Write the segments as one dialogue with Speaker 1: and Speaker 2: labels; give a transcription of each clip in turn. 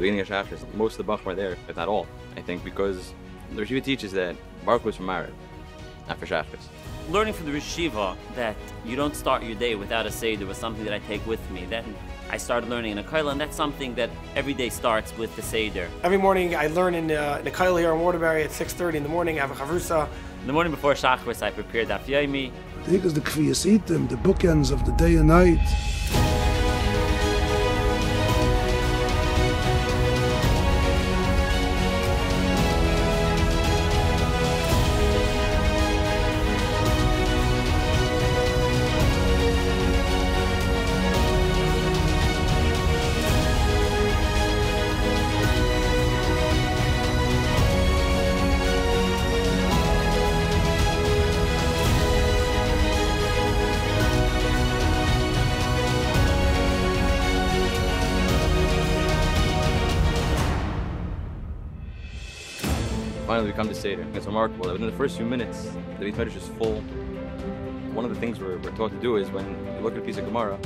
Speaker 1: beginning of Shachris, most of the Bach were there, if not all, I think, because the Yeshiva teaches that Baruch was from Maariv, not for Shachris.
Speaker 2: Learning from the Yeshiva that you don't start your day without a Seder was something that I take with me. Then I started learning in a kollel, and that's something that every day starts with the Seder.
Speaker 3: Every morning I learn in the kollel here in Waterbury at 6:30 in the morning. I have a chavrusa.
Speaker 2: In the morning before Shachris, I prepared Daf Yomi.
Speaker 4: I think it's the Kviyasitim, the bookends of the day and night.
Speaker 1: Finally we come to Seder. It's remarkable that within the first few minutes, the Beit Medrash is full. One of the things we're taught to do is when you look at a piece of Gemara,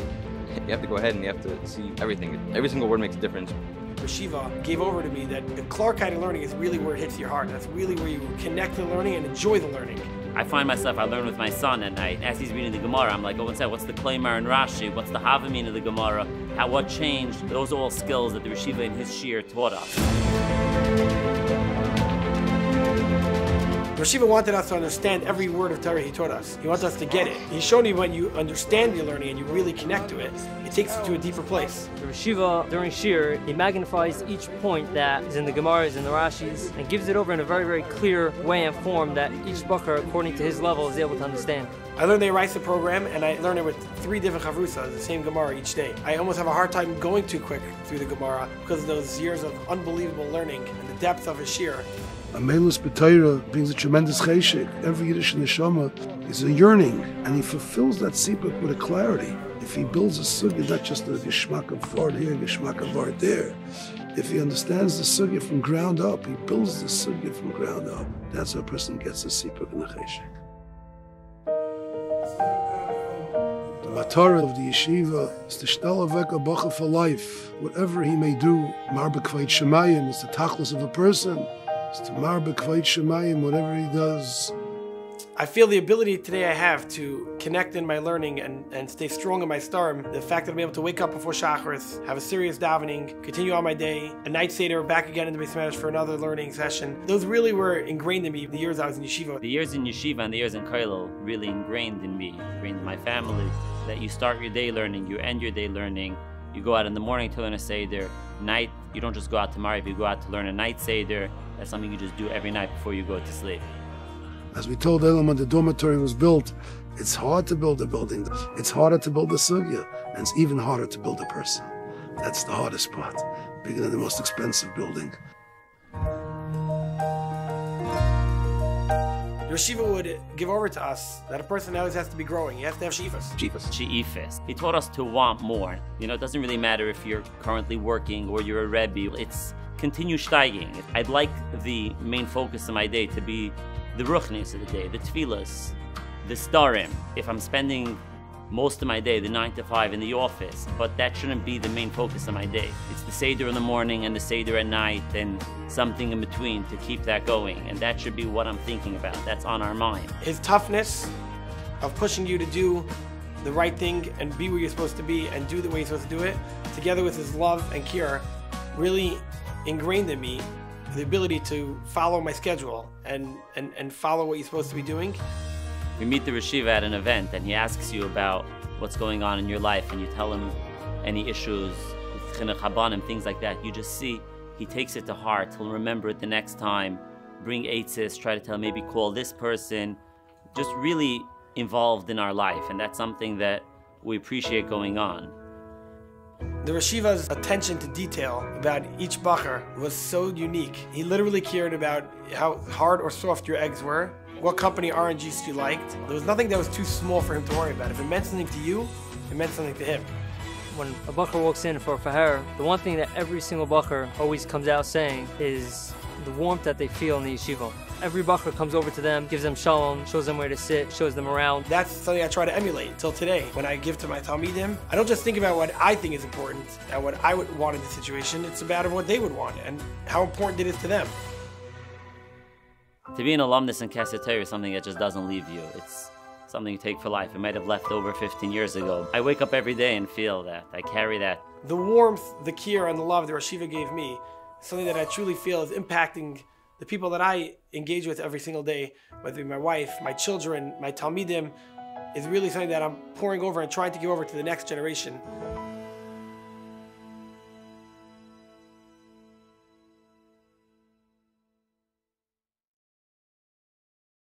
Speaker 1: you have to go ahead and you have to see everything. Every single word makes a difference.
Speaker 3: Yeshiva gave over to me that the Clark kind of learning is really where it hits your heart. That's really where you connect to the learning and enjoy the learning.
Speaker 2: I find myself, I learn with my son at night. As he's reading the Gemara, I'm like, oh, what's the Klaimar and Rashi? What's the Havamin of the Gemara? What changed? Those are all skills that the Yeshiva in his shir taught us.
Speaker 3: Yeshiva wanted us to understand every word of Torah he taught us. He wants us to get it. He's shown you when you understand your learning and you really connect to it, it takes you to a deeper place.
Speaker 5: The Yeshiva, during Shir, he magnifies each point that is in the Gemaras and the Rashis and gives it over in a very, very clear way and form that each bacher, according to his level, is able to understand.
Speaker 3: I learned the Eraisa program and I learned it with 3 different chavrusas, the same Gemara each day. I almost have a hard time going too quick through the Gemara because of those years of unbelievable learning and the depth of his Shir.
Speaker 4: Amelus B'Torah brings a tremendous cheshek. Every Yiddish neshama is a yearning, and he fulfills that sipuk with a clarity. If he builds a sugya, not just a geshmak of vart here, geshmak of vart there. If he understands the sugya from ground up, he builds the sugya from ground up. That's how a person gets a sipuk and a cheshek. The matara of the yeshiva is to shtala veka bacha for life. Whatever he may do, mar b'kvayt shemayim is the tachlis of a person. To mar b'kvayt shemayim, whatever he does.
Speaker 3: I feel the ability today I have to connect in my learning and stay strong in my storm. The fact that I'm able to wake up before Shacharis, have a serious davening, continue on my day, a night Seder, back again in the Beis Medrash for another learning session. Those really were ingrained in me the years I was in yeshiva.
Speaker 2: The years in yeshiva and the years in kollel really ingrained in me, ingrained in my family, that you start your day learning, you end your day learning. You go out in the morning to learn a Seder. Night, you don't just go out to Maariv, you go out to learn a night Seder. That's something you just do every night before you go to sleep.
Speaker 4: As we told Elam when the dormitory was built, it's hard to build a building. It's harder to build a sugya, and it's even harder to build a person. That's the hardest part, bigger than the most expensive building.
Speaker 3: Yeshiva would give over to us that a person always has to be growing. You have to have she'ifas.
Speaker 2: She'ifas. He taught us to want more. You know, it doesn't really matter if you're currently working or you're a Rebbe. It's continue steiging. I'd like the main focus of my day to be the ruchnis of the day, the tefillas, the starim. If I'm spending most of my day, the 9 to 5 in the office, but that shouldn't be the main focus of my day. It's the Seder in the morning and the Seder at night and something in between to keep that going, and that should be what I'm thinking about. That's on our mind.
Speaker 3: His toughness of pushing you to do the right thing and be where you're supposed to be and do the way you're supposed to do it, together with his love and care, really ingrained in me the ability to follow my schedule and follow what you're supposed to be doing.
Speaker 2: We meet the Yeshiva at an event and he asks you about what's going on in your life and you tell him any issues, chinuch habanim, things like that. You just see he takes it to heart. He'll remember it the next time. Bring eitzis, try to tell, maybe call this person. Just really involved in our life, and that's something that we appreciate going on.
Speaker 3: The Yeshiva's attention to detail about each bacher was so unique. He literally cared about how hard or soft your eggs were, what company orange juice you liked. There was nothing that was too small for him to worry about. If it meant something to you, it meant something to him.
Speaker 5: When a bacher walks in for a faher, the one thing that every single bacher always comes out saying is the warmth that they feel in the yeshiva. Every bacher comes over to them, gives them shalom, shows them where to sit, shows them around.
Speaker 3: That's something I try to emulate till today. When I give to my Talmidim, I don't just think about what I think is important and what I would want in the situation. It's about what they would want and how important it is to them.
Speaker 2: To be an alumnus in Kesed Torah is something that just doesn't leave you. It's something you take for life. It might have left over 15 years ago. I wake up every day and feel that. I carry that.
Speaker 3: The warmth, the care, and the love that Rosh Yeshiva gave me is something that I truly feel is impacting the people that I engage with every single day, whether it be my wife, my children, my Talmidim, is really something that I'm pouring over and trying to give over to the next generation.